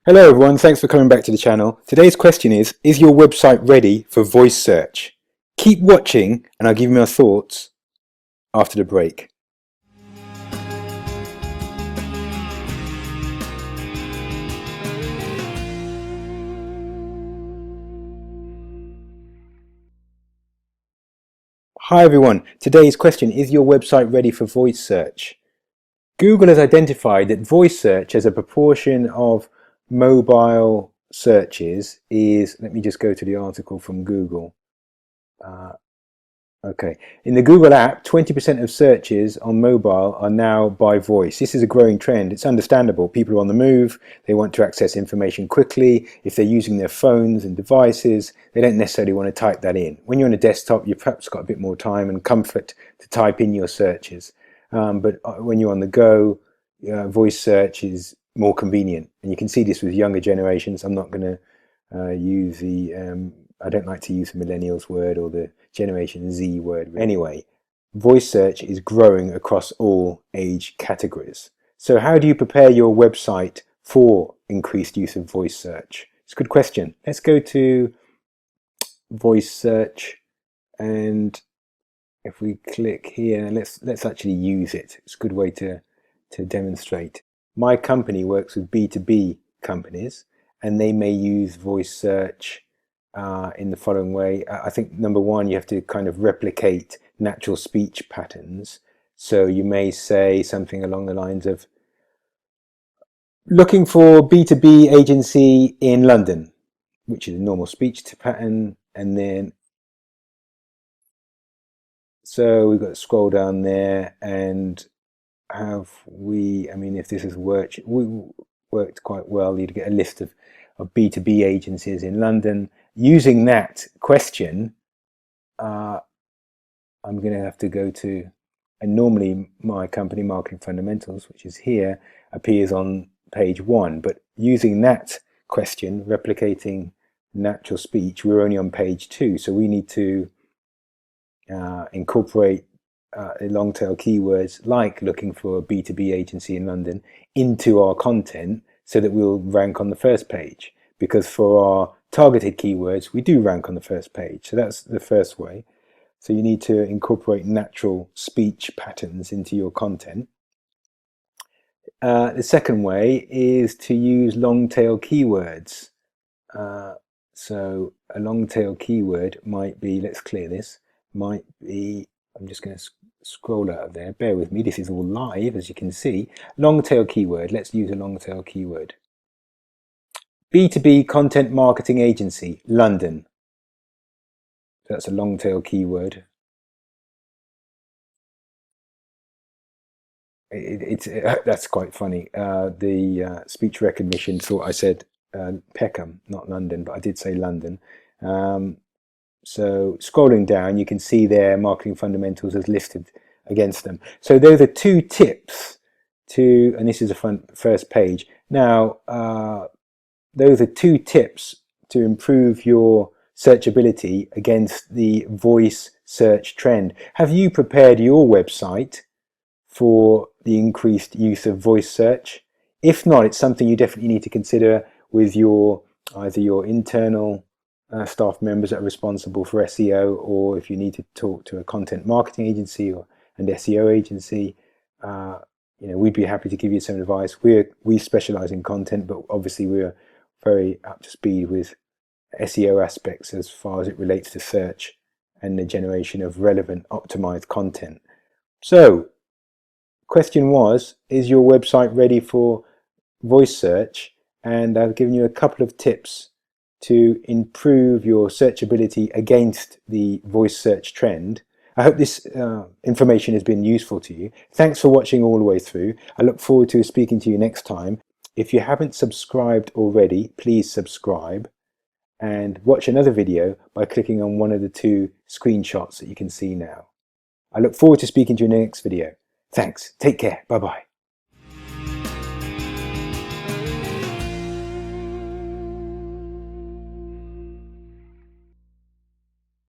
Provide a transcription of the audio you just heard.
Hello everyone, thanks for coming back to the channel. Today's question is your website ready for voice search? Keep watching and I'll give you my thoughts after the break. Hi everyone, today's question is your website ready for voice search? Google has identified that voice search as a proportion of mobile searches is, let me just go to the article from Google. Okay, in the Google app, 20% of searches on mobile are now by voice. This is a growing trend. It's understandable. People are on the move. They want to access information quickly. If they're using their phones and devices, they don't necessarily want to type that in. When you're on a desktop, you've perhaps got a bit more time and comfort to type in your searches. But when you're on the go, voice search is more convenient. And you can see this with younger generations. I'm not going to use the I don't like to use the millennials word or the Generation Z word. Anyway, voice search is growing across all age categories. So how do you prepare your website for increased use of voice search? It's a good question. Let's go to voice search, and if we click here, let's actually use it. It's a good way to demonstrate. My company works with B2B companies, and they may use voice search in the following way. I think number one, you have to kind of replicate natural speech patterns. So you may say something along the lines of, looking for B2B agency in London, which is a normal speech pattern. And then, so we've got to scroll down there, and I mean, if this has worked quite well, you'd get a list of B2B agencies in London. Using that question, I'm going to have to go to, and normally my company, Marketing Fundamentals, which is here, appears on page 1. But using that question, replicating natural speech, we're only on page 2. So we need to incorporate long tail keywords like looking for a B2B agency in London into our content so that we'll rank on the first page. Because for our targeted keywords, we do rank on the first page. So that's the first way. So you need to incorporate natural speech patterns into your content. The second way is to use long tail keywords. So a long tail keyword might be, let's clear this, might be, I'm just going to scroll out of there, bear with me, this is all live as you can see. Long tail keyword, let's use a long tail keyword. B2B content marketing agency, London. That's a long tail keyword. That's quite funny. The speech recognition thought I said Peckham, not London, but I did say London. So scrolling down, you can see there Marketing Fundamentals is listed against them. So those are 2 tips to, and this is a first page. Now, those are 2 tips to improve your searchability against the voice search trend. Have you prepared your website for the increased use of voice search? If not, it's something you definitely need to consider with either your internal staff members that are responsible for SEO, or if you need to talk to a content marketing agency or an SEO agency. We'd be happy to give you some advice. We specialize in content, but obviously we're very up to speed with SEO aspects as far as it relates to search and the generation of relevant optimized content. So question was, is your website ready for voice search? And I've given you a couple of tips to improve your searchability against the voice search trend. I hope this information has been useful to you. Thanks for watching all the way through. I look forward to speaking to you next time. If you haven't subscribed already, please subscribe and watch another video by clicking on one of the 2 screenshots that you can see now. I look forward to speaking to you in the next video. Thanks. Take care. Bye-bye.